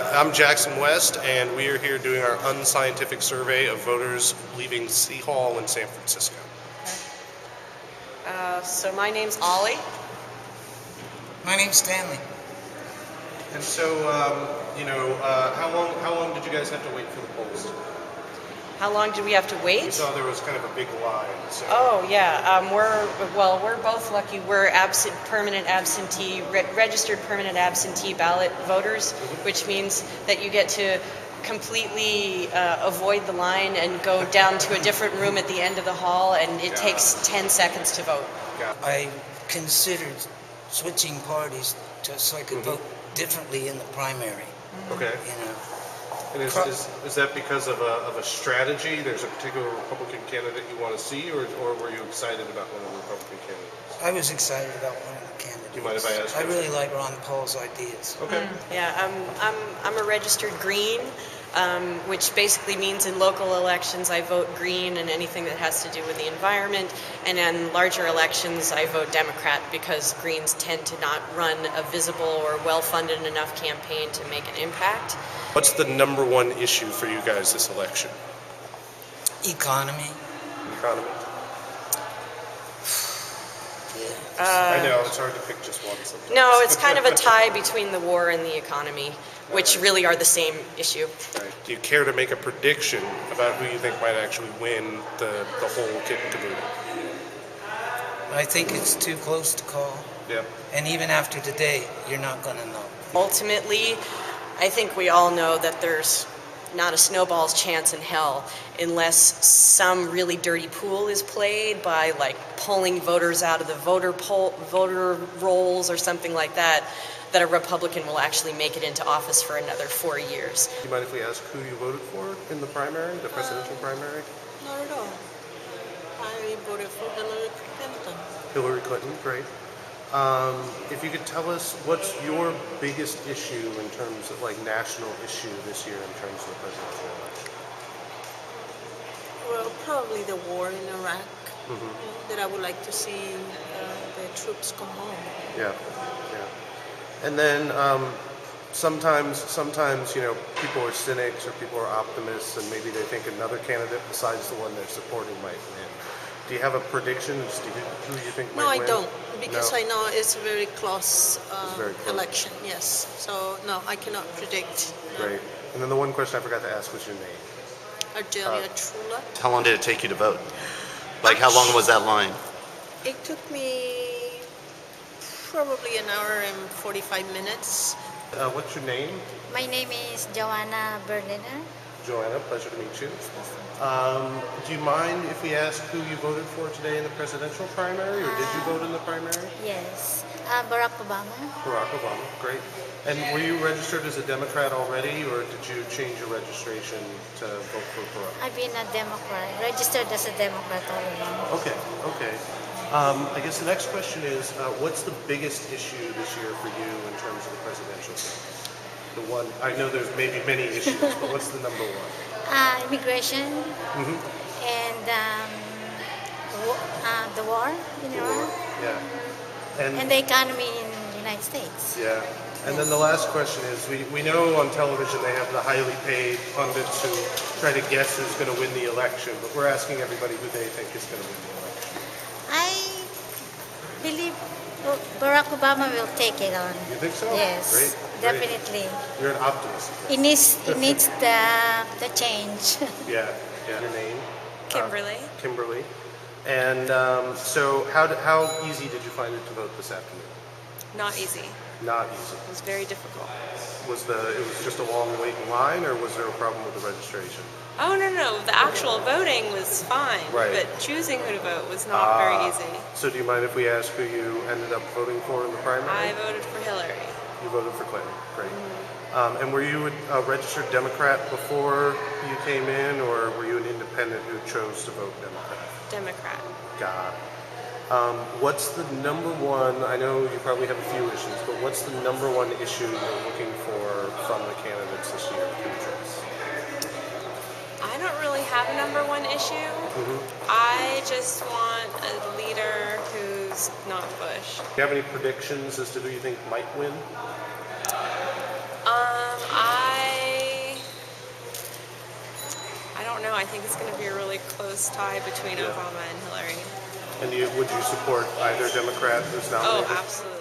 I'm Jackson West, and we are here doing our unscientific survey of voters leaving City Hall in San Francisco. So my name's Ollie. My name's Stanley. And so, how long did you guys have to wait for the polls? How long did we have to wait? We saw there was kind of a big line. So. Oh yeah, we're both lucky. We're permanent absentee, registered permanent absentee ballot voters, which means that you get to completely avoid the line and go down to a different room at the end of the hall, and it takes 10 seconds to vote. I considered switching parties so I could vote differently in the primary. Okay. And is that because of a strategy? There's a particular Republican candidate you want to see, or were you excited about one of the Republican candidates? I was excited about one of the candidates. Do you mind if I ask? I really like Ron Paul's ideas. Okay. Yeah, I'm a registered Green, which basically means in local elections I vote Green in anything that has to do with the environment, and in larger elections I vote Democrat because Greens tend to not run a visible or well-funded enough campaign to make an impact. What's the number one issue for you guys this election? Economy. Economy. Yeah. I know, it's hard to pick just one sometimes. No, it's kind of a tie between the war and the economy, which really are the same issue. Right. Do you care to make a prediction about who you think might actually win the whole kit and caboodle? I think it's too close to call. Yeah. And even after today, you're not going to know. Ultimately, I think we all know that there's not a snowball's chance in hell unless some really dirty pool is played by like pulling voters out of the voter rolls or something like that, that a Republican will actually make it into office for another 4 years. Do you mind if we ask who you voted for in the primary, the presidential primary? Not at all. I voted for Hillary Clinton. Hillary Clinton, great. If you could tell us what's your biggest issue in terms of like national issue this year in terms of the presidential election? Well, probably the war in Iraq. That I would like to see the troops come home. Yeah, yeah. And then sometimes people are cynics or people are optimists, and maybe they think another candidate besides the one they're supporting might win. Do you have a prediction as to who you think might win? No, I don't, because I know it's a very close, very close election, yes. So, no, I cannot predict. No. Great. And then the one question I forgot to ask was your name. Argelia Trula. How long did it take you to vote? Like, how long was that line? It took me probably an hour and 45 minutes. What's your name? My name is Joanna Bernina. Joanna, pleasure to meet you. Do you mind if we ask who you voted for today in the presidential primary, or did you vote in the primary? Yes, Barack Obama. Barack Obama, great. And were you registered as a Democrat already, or did you change your registration to vote for Barack? I've been a Democrat, registered as a Democrat all along. Okay, okay. I guess the next question is, what's the biggest issue this year for you in terms of the presidential race? The one, I know there's maybe many issues, but what's the number one? Immigration and the war in Iran. Yeah. And the economy in the United States. Yeah. And then the last question is, we know on television they have the highly paid pundits who try to guess who's going to win the election, but we're asking everybody who they think is going to win the election. I believe Barack Obama will take it on. You think so? Yes, Great. definitely. You're an optimist. It needs the change. Yeah, yeah. Your name? Kimberly. Kimberly. And so how easy did you find it to vote this afternoon? Not easy. Not easy. It was very difficult. It was just a long wait in line, or was there a problem with the registration? Oh, no. The actual voting was fine, Right. but choosing who to vote was not very easy. So do you mind if we ask who you ended up voting for in the primary? I voted for Hillary. You voted for Clinton. Great. And were you a registered Democrat before you came in, or were you an independent who chose to vote Democrat? Democrat. God. What's the number one, I know you probably have a few issues, but what's the number one issue you're looking for from the candidates this year? I don't really have a number one issue. I just want a leader who's not Bush. Do you have any predictions as to who you think might win? I I think it's going to be a really close tie between Yeah. Obama and Hillary. And would you support either Democrat who's Oh, nominated? absolutely.